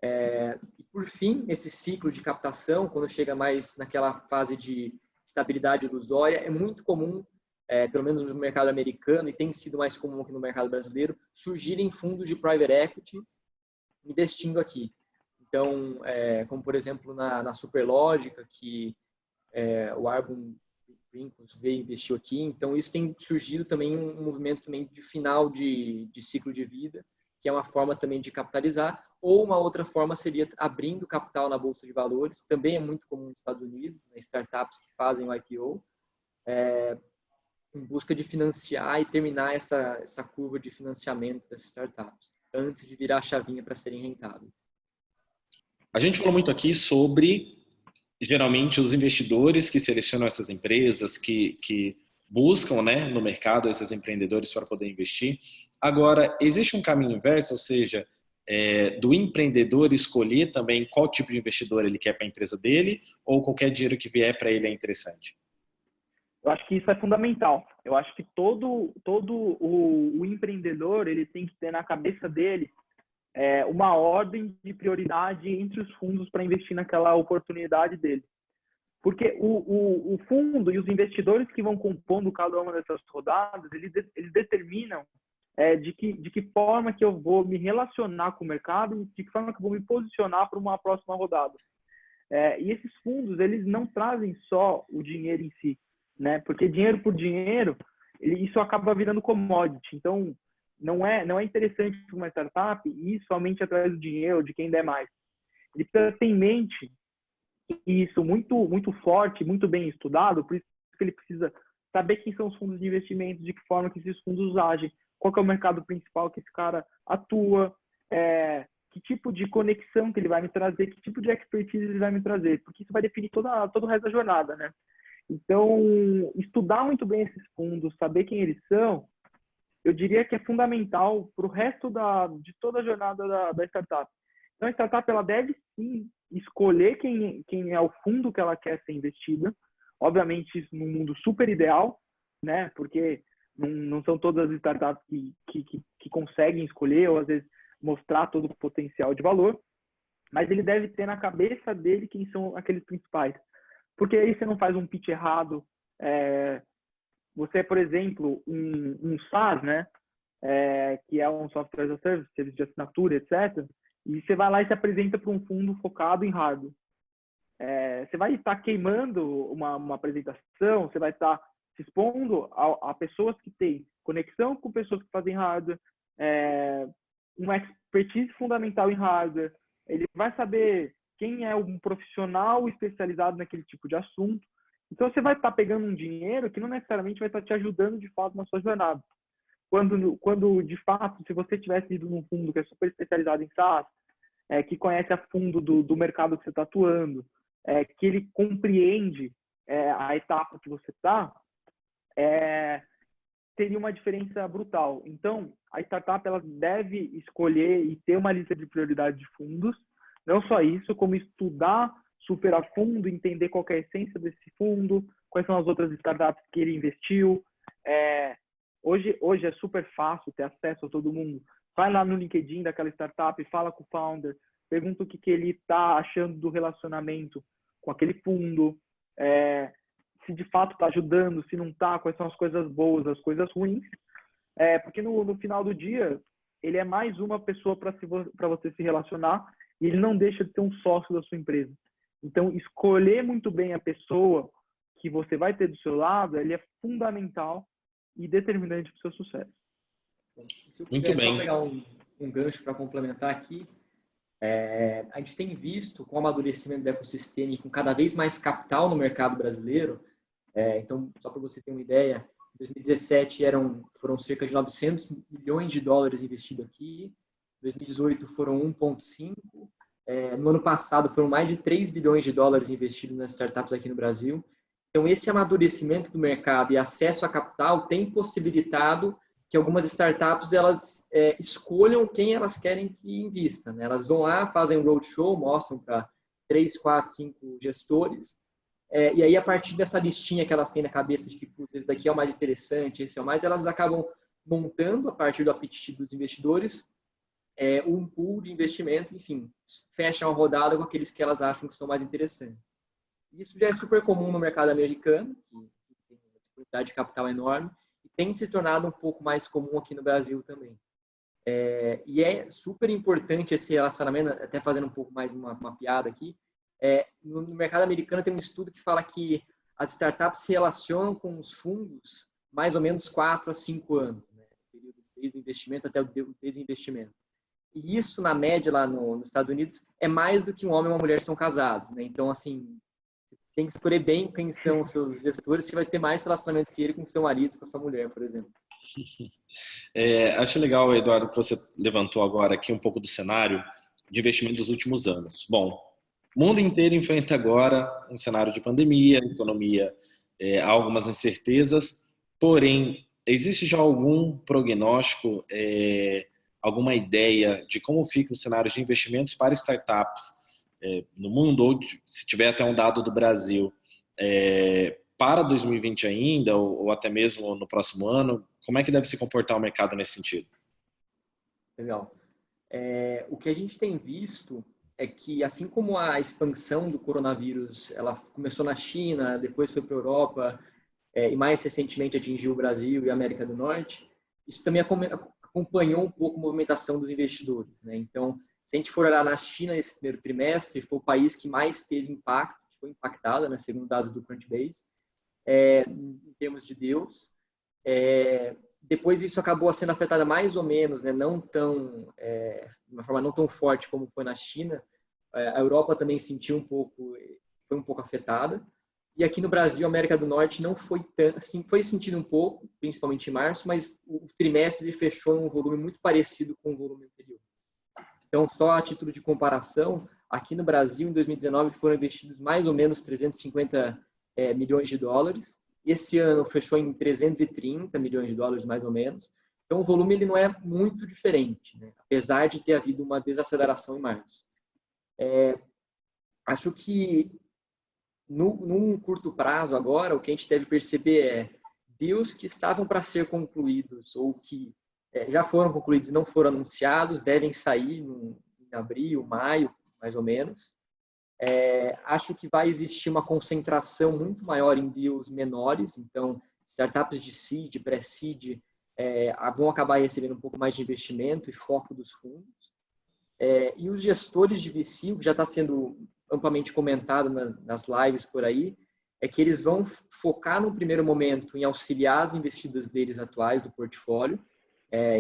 E por fim, esse ciclo de captação, quando chega mais naquela fase de estabilidade ilusória, é muito comum, pelo menos no mercado americano, e tem sido mais comum aqui no mercado brasileiro, surgirem fundos de private equity investindo aqui. Então, como por exemplo na Superlógica, que o Arbon Brincos veio e investiu aqui. Então, isso tem surgido também um movimento também de final de ciclo de vida, que é uma forma também de capitalizar, ou uma outra forma seria abrindo capital na Bolsa de Valores, também é muito comum nos Estados Unidos, né, startups que fazem o IPO, em busca de financiar e terminar essa curva de financiamento dessas startups, antes de virar a chavinha para serem rentáveis. A gente falou muito aqui sobre, geralmente, os investidores que selecionam essas empresas, que buscam, né, no mercado esses empreendedores para poder investir. Agora, existe um caminho inverso, ou seja, do empreendedor escolher também qual tipo de investidor ele quer para a empresa dele, ou qualquer dinheiro que vier para ele é interessante? Eu acho que isso é fundamental. Eu acho que todo o empreendedor ele tem que ter na cabeça dele uma ordem de prioridade entre os fundos para investir naquela oportunidade dele. Porque o fundo e os investidores que vão compondo cada uma dessas rodadas, eles determinam de que forma que eu vou me relacionar com o mercado e de que forma que eu vou me posicionar para uma próxima rodada. E esses fundos, eles não trazem só o dinheiro em si, né? Porque dinheiro por dinheiro, isso acaba virando commodity. Então, não é interessante para uma startup ir somente atrás do dinheiro, de quem der mais. Ele precisa ter em mente isso muito, muito forte, muito bem estudado, por isso que ele precisa saber quem são os fundos de investimento, de que forma que esses fundos agem, qual que é o mercado principal que esse cara atua, que tipo de conexão que ele vai me trazer, que tipo de expertise ele vai me trazer, porque isso vai definir todo o resto da jornada, né? Então, estudar muito bem esses fundos, saber quem eles são, eu diria que é fundamental para o resto de toda a jornada da startup. Então, a startup ela deve sim escolher quem é o fundo que ela quer ser investida. Obviamente, isso num mundo super ideal, né? Porque não são todas as startups que conseguem escolher ou, às vezes, mostrar todo o potencial de valor. Mas ele deve ter na cabeça dele quem são aqueles principais. Porque aí você não faz um pitch errado. Você, por exemplo, um SaaS, né? Que é um software as a service, serviço de assinatura, etc. E você vai lá e se apresenta para um fundo focado em hardware. Você vai estar queimando uma apresentação, você vai estar se expondo a pessoas que têm conexão com pessoas que fazem hardware, uma expertise fundamental em hardware. Ele vai saber quem é um profissional especializado naquele tipo de assunto. Então, você vai estar pegando um dinheiro que não necessariamente vai estar te ajudando de fato na sua jornada. Quando de fato, se você tivesse ido num fundo que é super especializado em SaaS, que conhece a fundo do mercado que você está atuando, que ele compreende a etapa que você está, teria uma diferença brutal. Então, a startup ela deve escolher e ter uma lista de prioridade de fundos. Não só isso, como estudar super a fundo, entender qual é a essência desse fundo, quais são as outras startups que ele investiu. Hoje é super fácil ter acesso a todo mundo. Vai lá no LinkedIn daquela startup, fala com o founder, pergunta o que ele está achando do relacionamento com aquele fundo, se de fato está ajudando, se não está, quais são as coisas boas, as coisas ruins. Porque no final do dia, ele é mais uma pessoa para você se relacionar e ele não deixa de ser um sócio da sua empresa. Então, escolher muito bem a pessoa que você vai ter do seu lado, ele é fundamental e determinante para o seu sucesso. Se eu Muito puder bem. só pegar um gancho para complementar aqui, a gente tem visto com o amadurecimento do ecossistema e com cada vez mais capital no mercado brasileiro. Então, só para você ter uma ideia, em 2017 foram cerca de 900 milhões de dólares investidos aqui, em 2018 foram 1,5, no ano passado foram mais de 3 bilhões de dólares investidos nas startups aqui no Brasil. Então, esse amadurecimento do mercado e acesso a capital tem possibilitado que algumas startups elas escolham quem elas querem que invista, né? Elas vão lá, fazem um roadshow, mostram para 3, 4, 5 gestores, e aí a partir dessa listinha que elas têm na cabeça de que esse daqui é o mais interessante, esse é o mais, elas acabam montando a partir do apetite dos investidores um pool de investimento, enfim, fecham a rodada com aqueles que elas acham que são mais interessantes. Isso já é super comum no mercado americano, que tem uma disponibilidade de capital enorme, e tem se tornado um pouco mais comum aqui no Brasil também. E é super importante esse relacionamento, até fazendo um pouco mais uma piada aqui. No mercado americano tem um estudo que fala que as startups se relacionam com os fundos mais ou menos 4 a 5 anos, né? Desde o investimento até o desinvestimento. E isso, na média, lá nos Estados Unidos, é mais do que um homem e uma mulher são casados, né? Então, assim, você tem que escolher bem quem são os seus gestores, você vai ter mais relacionamento que ele com o seu marido, com a sua mulher, por exemplo. Acho legal, Eduardo, que você levantou agora aqui um pouco do cenário de investimento dos últimos anos. Bom, o mundo inteiro enfrenta agora um cenário de pandemia, economia, há algumas incertezas, porém, existe já algum prognóstico, alguma ideia de como fica o cenário de investimentos para startups no mundo, ou se tiver até um dado do Brasil, para 2020 ainda, ou até mesmo no próximo ano, como é que deve se comportar o mercado nesse sentido? Legal. O que a gente tem visto é que, assim como a expansão do coronavírus, ela começou na China, depois foi para a Europa, e mais recentemente atingiu o Brasil e a América do Norte, isso também acompanhou um pouco a movimentação dos investidores, né? Então, se a gente for olhar na China nesse primeiro trimestre, foi o país que mais teve impacto, foi impactada, né, segundo dados do Crunchbase, em termos de deals. Depois isso acabou sendo afetado mais ou menos, né, não tão, de uma forma não tão forte como foi na China. A Europa também sentiu um pouco, foi um pouco afetada. E aqui no Brasil, a América do Norte não foi tanto, assim, foi sentido um pouco, principalmente em março, mas o trimestre ele fechou em um volume muito parecido com o volume anterior. Então, só a título de comparação, aqui no Brasil, em 2019, foram investidos mais ou menos 350 milhões de dólares. Esse ano fechou em 330 milhões de dólares, mais ou menos. Então, o volume ele não é muito diferente, né? Apesar de ter havido uma desaceleração em março. Acho que num curto prazo agora, o que a gente deve perceber é deals que estavam para ser concluídos ou que já foram concluídos e não foram anunciados, devem sair em abril, maio, mais ou menos. Acho que vai existir uma concentração muito maior em deals menores, então startups de seed, pré-seed, vão acabar recebendo um pouco mais de investimento e foco dos fundos. E os gestores de VC, que já está sendo amplamente comentado nas lives por aí, é que eles vão focar no primeiro momento em auxiliar as investidas deles atuais do portfólio,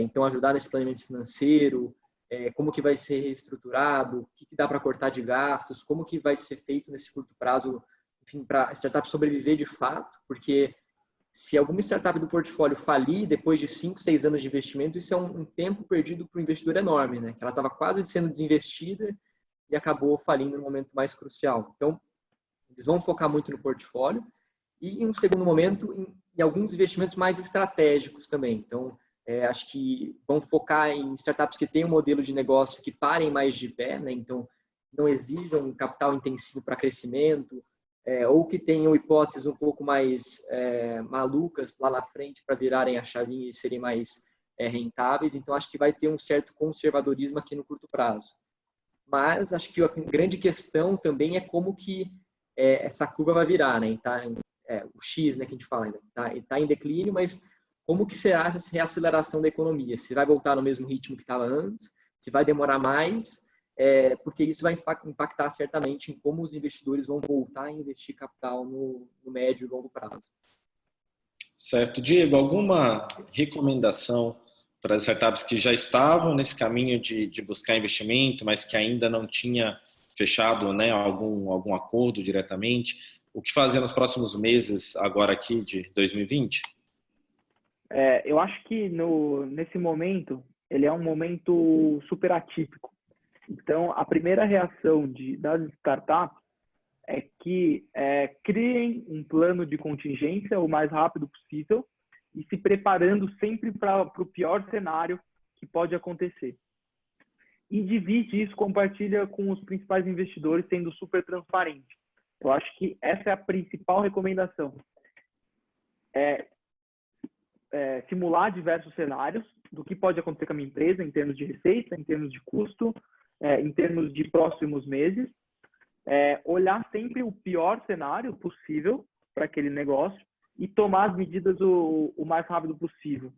então ajudar nesse planejamento financeiro, como que vai ser reestruturado, o que dá para cortar de gastos, como que vai ser feito nesse curto prazo, enfim, para a startup sobreviver de fato, porque se alguma startup do portfólio falir depois de 5, 6 anos de investimento, isso é um tempo perdido para o investidor enorme, né? Que ela estava quase sendo desinvestida e acabou falindo no momento mais crucial. Então, eles vão focar muito no portfólio e, em um segundo momento, em alguns investimentos mais estratégicos também. Então, acho que vão focar em startups que têm um modelo de negócio que parem mais de pé, né? Então, não exijam capital intensivo para crescimento, ou que tenham hipóteses um pouco mais malucas lá na frente para virarem a chavinha e serem mais rentáveis. Então, acho que vai ter um certo conservadorismo aqui no curto prazo. Mas acho que a grande questão também é como que essa curva vai virar, né? O X, né, que a gente fala, está em declínio, mas como que será essa reaceleração da economia? Se vai voltar no mesmo ritmo que estava antes? Se vai demorar mais? Porque isso vai impactar certamente em como os investidores vão voltar a investir capital no médio e longo prazo. Certo. Diego, alguma recomendação para as startups que já estavam nesse caminho de buscar investimento, mas que ainda não tinha fechado, né, algum acordo diretamente? O que fazer nos próximos meses, agora aqui de 2020? Eu acho que nesse momento, ele é um momento super atípico. Então, a primeira reação das startups é que criem um plano de contingência o mais rápido possível e se preparando sempre para o pior cenário que pode acontecer. E divide isso, compartilha com os principais investidores, sendo super transparente. Eu acho que essa é a principal recomendação. Simular diversos cenários do que pode acontecer com a minha empresa em termos de receita, em termos de custo, em termos de próximos meses. Olhar sempre o pior cenário possível para aquele negócio e tomar as medidas o mais rápido possível.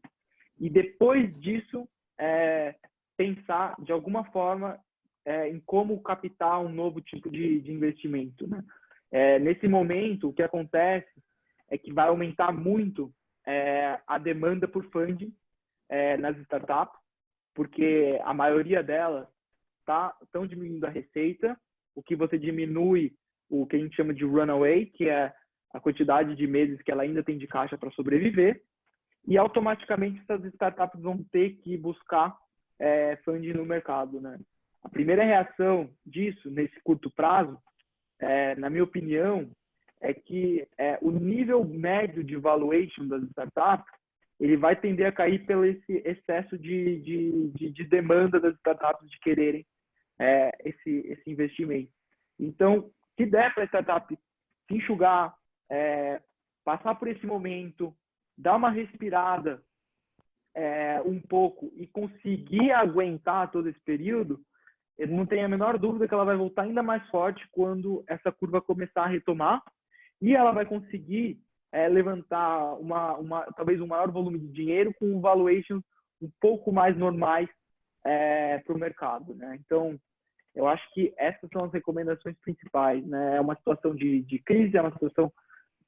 E depois disso, pensar de alguma forma em como captar um novo tipo de investimento, né? Nesse momento, o que acontece é que vai aumentar muito a demanda por funding nas startups, porque a maioria delas estão diminuindo a receita, o que você diminui o que a gente chama de runaway, que é a quantidade de meses que ela ainda tem de caixa para sobreviver, e automaticamente essas startups vão ter que buscar funding no mercado, né? A primeira reação disso, nesse curto prazo, na minha opinião, é que o nível médio de valuation das startups ele vai tender a cair pelo esse excesso de demanda das startups de quererem esse investimento. Então, se der para a startup se enxugar, passar por esse momento, dar uma respirada um pouco e conseguir aguentar todo esse período, eu não tenho a menor dúvida que ela vai voltar ainda mais forte quando essa curva começar a retomar e ela vai conseguir levantar talvez um maior volume de dinheiro com valuations um pouco mais normais para o mercado, né? Então, eu acho que essas são as recomendações principais, né? É uma situação de crise, é uma situação,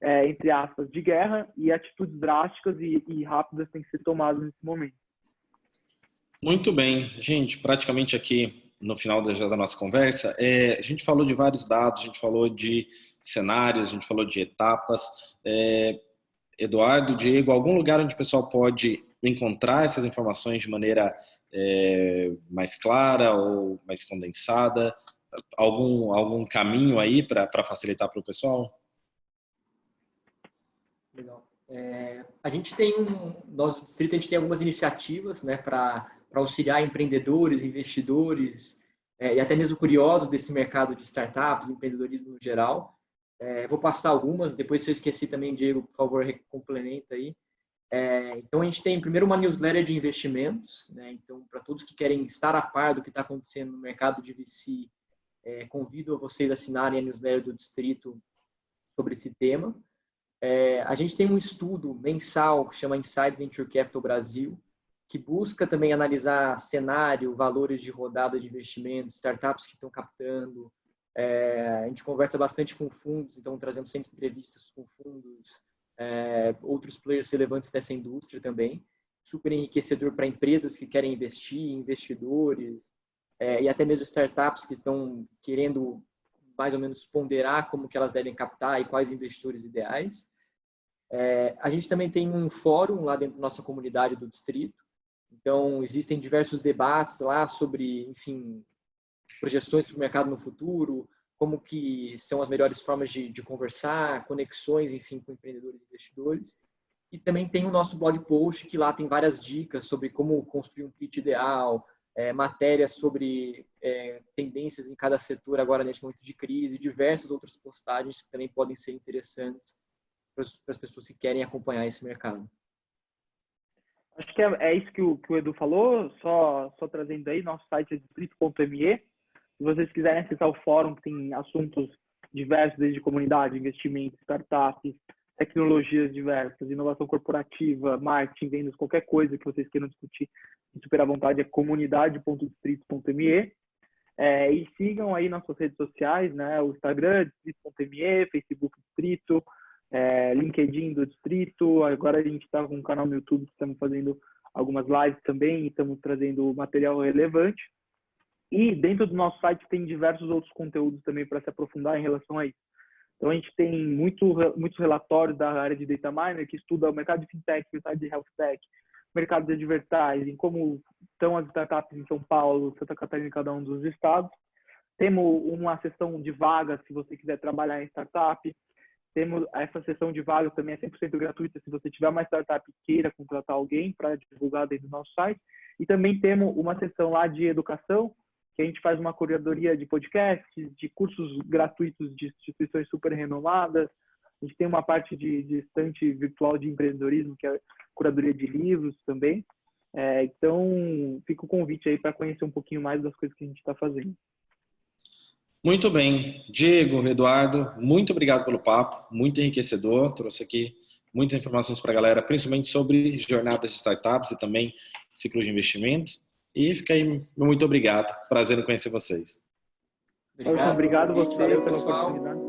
entre aspas, de guerra, e atitudes drásticas e rápidas têm que ser tomadas nesse momento. Muito bem. Gente, praticamente aqui no final da nossa conversa, a gente falou de vários dados, a gente falou de cenários, a gente falou de etapas. Eduardo, Diego, algum lugar onde o pessoal pode encontrar essas informações de maneira mais clara ou mais condensada? Algum caminho aí para facilitar para o pessoal? Legal. A gente nós do Distrito, a gente tem algumas iniciativas, né, para auxiliar empreendedores, investidores, e até mesmo curiosos desse mercado de startups, empreendedorismo no geral. Vou passar algumas, depois se eu esqueci também, Diego, por favor, complementa aí. Então, a gente tem primeiro uma newsletter de investimentos, né? Então, para todos que querem estar a par do que está acontecendo no mercado de VC, convido a vocês a assinarem a newsletter do Distrito sobre esse tema. A gente tem um estudo mensal que chama Inside Venture Capital Brasil, que busca também analisar cenário, valores de rodada de investimentos, startups que estão captando. A gente conversa bastante com fundos, então trazemos sempre entrevistas com fundos, outros players relevantes dessa indústria também. Super enriquecedor para empresas que querem investir, investidores, e até mesmo startups que estão querendo mais ou menos ponderar como que elas devem captar e quais investidores ideais. A gente também tem um fórum lá dentro da nossa comunidade do Distrito. Então, existem diversos debates lá sobre, enfim, projeções para o mercado no futuro, como que são as melhores formas de conversar, conexões, enfim, com empreendedores e investidores. E também tem o nosso blog post, que lá tem várias dicas sobre como construir um pitch ideal, matérias sobre tendências em cada setor agora nesse momento de crise, diversas outras postagens que também podem ser interessantes para as pessoas que querem acompanhar esse mercado. Acho que é isso que o Edu falou, só trazendo aí, nosso site é distrito.me. Se vocês quiserem acessar o fórum, que tem assuntos diversos, desde comunidade, investimento, startups, tecnologias diversas, inovação corporativa, marketing, vendas, qualquer coisa que vocês queiram discutir, super à vontade, é comunidade.distrito.me. E sigam aí nossas redes sociais, né? O Instagram, distrito.me, Facebook Distrito, LinkedIn do Distrito. Agora a gente está com um canal no YouTube que estamos fazendo algumas lives também e estamos trazendo material relevante. E dentro do nosso site tem diversos outros conteúdos também para se aprofundar em relação a isso. Então a gente tem muitos relatórios da área de Data Miner que estuda o mercado de fintech, o mercado de health tech, mercado de advertising, como estão as startups em São Paulo, Santa Catarina, em cada um dos estados. Temos uma seção de vagas se você quiser trabalhar em startup. Temos essa sessão de vagas também é 100% gratuita se você tiver uma startup e queira contratar alguém para divulgar dentro do nosso site. E também temos uma sessão lá de educação, que a gente faz uma curadoria de podcasts, de cursos gratuitos de instituições super renomadas. A gente tem uma parte de estante virtual de empreendedorismo, que é curadoria de livros também. Então, fica o convite aí para conhecer um pouquinho mais das coisas que a gente está fazendo. Muito bem. Diego, Eduardo, muito obrigado pelo papo, muito enriquecedor. Trouxe aqui muitas informações para a galera, principalmente sobre jornadas de startups e também ciclos de investimentos. E fica aí, muito obrigado. Prazer em conhecer vocês. Obrigado a você pela pessoal. oportunidade.